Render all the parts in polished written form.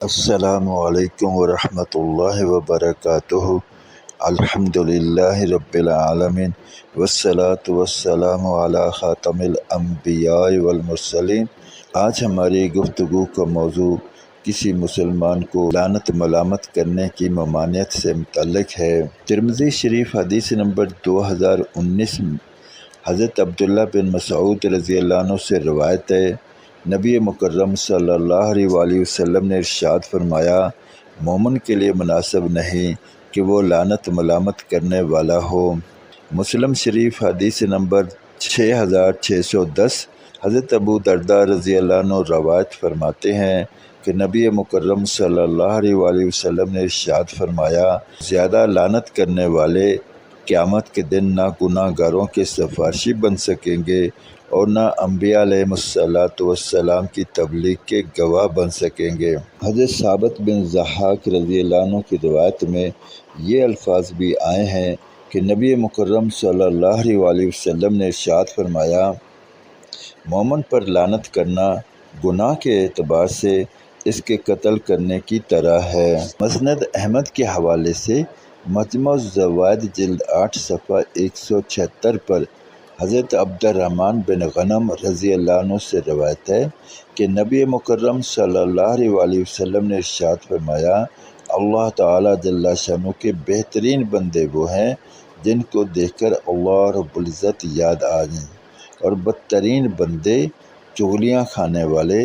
السلام علیکم ورحمۃ اللہ وبرکاتہ۔ الحمدللہ رب العالمین والصلاة والسلام علی خاتم الانبیاء والمرسلین۔ آج ہماری گفتگو کا موضوع کسی مسلمان کو لعنت ملامت کرنے کی ممانعت سے متعلق ہے۔ ترمذی شریف حدیث نمبر 2019 حضرت عبداللہ بن مسعود رضی اللہ عنہ سے روایت ہے، نبی مکرم صلی اللہ علیہ وآلہ وسلم نے ارشاد فرمایا، مومن کے لیے مناسب نہیں کہ وہ لعنت ملامت کرنے والا ہو۔ مسلم شریف حدیث نمبر 6610 حضرت ابو درداء رضی اللہ عنہ روایت فرماتے ہیں کہ نبی مکرم صلی اللہ علیہ وآلہ وسلم نے ارشاد فرمایا، زیادہ لعنت کرنے والے قیامت کے دن نہ گناہ گاروں کے سفارشی بن سکیں گے اور نہ انبیاء علیہ السلام کی تبلیغ کے گواہ بن سکیں گے۔ حضرت ثابت بن ضحاک رضی اللہ عنہ کی روایت میں یہ الفاظ بھی آئے ہیں کہ نبی مکرم صلی اللہ علیہ وآلہ وسلم نے ارشاد فرمایا، مومن پر لعنت کرنا گناہ کے اعتبار سے اس کے قتل کرنے کی طرح ہے۔ مسند احمد کے حوالے سے مجمع الزوائد جلد 8 صفحہ 176 پر حضرت عبد الرحمن بن غنم رضی اللہ عنہ سے روایت ہے کہ نبی مکرم صلی اللہ علیہ وآلہ وسلم نے ارشاد فرمایا، اللہ تعالیٰ جل شانہ کے بہترین بندے وہ ہیں جن کو دیکھ کر اللہ رب العزت یاد آ جائیں، اور بدترین بندے چغلیاں کھانے والے،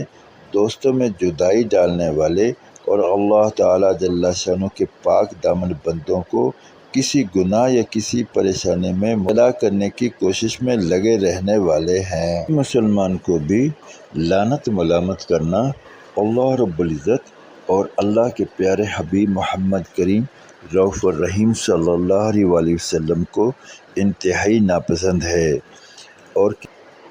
دوستوں میں جدائی ڈالنے والے اور اللہ تعالیٰ جل شانہ کے پاک دامن بندوں کو کسی گناہ یا کسی پریشانی میں مبتلا کرنے کی کوشش میں لگے رہنے والے ہیں۔ مسلمان کو بھی لعنت ملامت کرنا اللہ رب العزت اور اللہ کے پیارے حبیب محمد کریم رؤوف الرحیم صلی اللہ علیہ وآلہ وسلم کو انتہائی ناپسند ہے، اور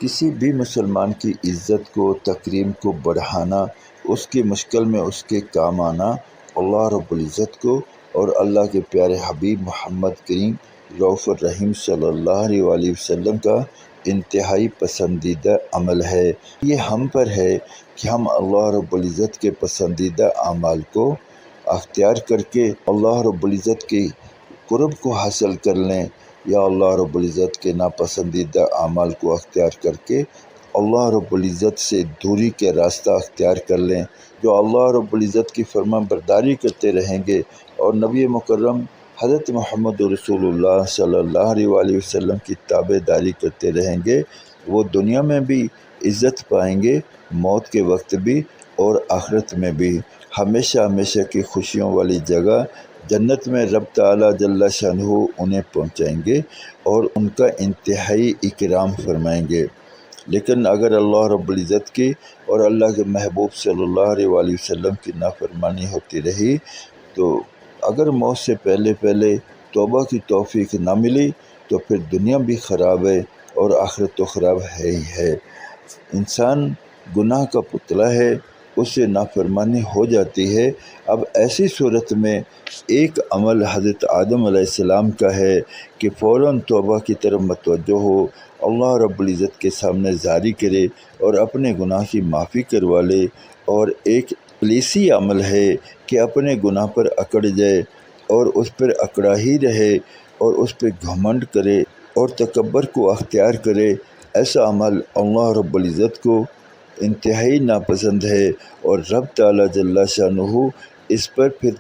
کسی بھی مسلمان کی عزت کو، تکریم کو بڑھانا، اس کی مشکل میں اس کے کام آنا اللہ رب العزت کو اور اللہ کے پیارے حبیب محمد کریم رؤوف الرحیم صلی اللہ علیہ وآلہ وسلم کا انتہائی پسندیدہ عمل ہے۔ یہ ہم پر ہے کہ ہم اللہ رب العزت کے پسندیدہ اعمال کو اختیار کر کے اللہ رب العزت کی قرب کو حاصل کر لیں، یا اللہ رب العزت کے ناپسندیدہ اعمال کو اختیار کر کے اللہ رب العزت سے دوری کے راستہ اختیار کر لیں۔ جو اللہ رب العزت کی فرما برداری کرتے رہیں گے اور نبی مکرم حضرت محمد رسول اللہ صلی اللہ علیہ وآلہ وسلم کی تابع داری کرتے رہیں گے، وہ دنیا میں بھی عزت پائیں گے، موت کے وقت بھی اور آخرت میں بھی۔ ہمیشہ ہمیشہ کی خوشیوں والی جگہ جنت میں رب تعالیٰ جل شانہ انہیں پہنچائیں گے اور ان کا انتہائی اکرام فرمائیں گے۔ لیکن اگر اللہ رب العزت کی اور اللہ کے محبوب صلی اللہ علیہ وآلہ وسلم کی نافرمانی ہوتی رہی تو اگر موت سے پہلے توبہ کی توفیق نہ ملی تو پھر دنیا بھی خراب ہے اور آخرت تو خراب ہے ہی ہے۔ انسان گناہ کا پتلا ہے، اس سے نافرمانی ہو جاتی ہے۔ اب ایسی صورت میں ایک عمل حضرت آدم علیہ السلام کا ہے کہ فوراً توبہ کی طرف متوجہ ہو، اللہ رب العزت کے سامنے زاری کرے اور اپنے گناہ کی معافی کروا لے، اور ایک ابلیسی عمل ہے کہ اپنے گناہ پر اکڑ جائے اور اس پر اکڑا ہی رہے اور اس پہ گھمنڈ کرے اور تکبر کو اختیار کرے۔ ایسا عمل اللہ رب العزت کو انتہائی ناپسند ہے، اور رب تعالیٰ جل شانہ اس پر پھر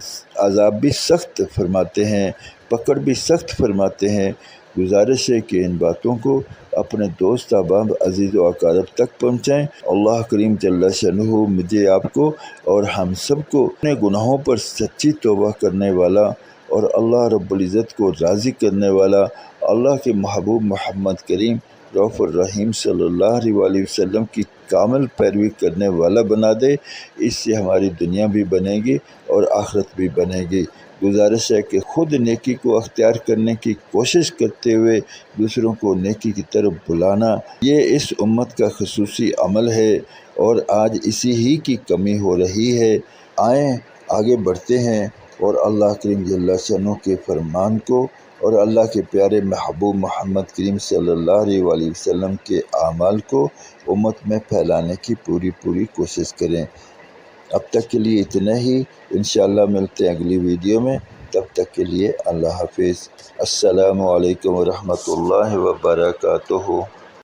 عذاب بھی سخت فرماتے ہیں، پکڑ بھی سخت فرماتے ہیں۔ گزارش ہے کہ ان باتوں کو اپنے دوست احباب عزیز و اقارب تک پہنچائیں۔ اللہ کریم جل شانہ مجھے، آپ کو اور ہم سب کو اپنے گناہوں پر سچی توبہ کرنے والا اور اللہ رب العزت کو راضی کرنے والا، اللہ کے محبوب محمد کریم رؤوف الرحیم صلی اللہ علیہ وآلہ وسلم کی کامل پیروی کرنے والا بنا دے۔ اس سے ہماری دنیا بھی بنے گی اور آخرت بھی بنے گی۔ گزارش ہے کہ خود نیکی کو اختیار کرنے کی کوشش کرتے ہوئے دوسروں کو نیکی کی طرف بلانا، یہ اس امت کا خصوصی عمل ہے اور آج اسی ہی کی کمی ہو رہی ہے۔ آئیں آگے بڑھتے ہیں اور اللہ کریم جل شانہ کے فرمان کو اور اللہ کے پیارے محبوب محمد کریم صلی اللہ علیہ وآلہ وسلم کے اعمال کو امت میں پھیلانے کی پوری کوشش کریں۔ اب تک کے لیے اتنا ہی، انشاءاللہ ملتے ہیں اگلی ویڈیو میں، تب تک کے لیے اللہ حافظ۔ السلام علیکم ورحمۃ اللہ وبرکاتہ۔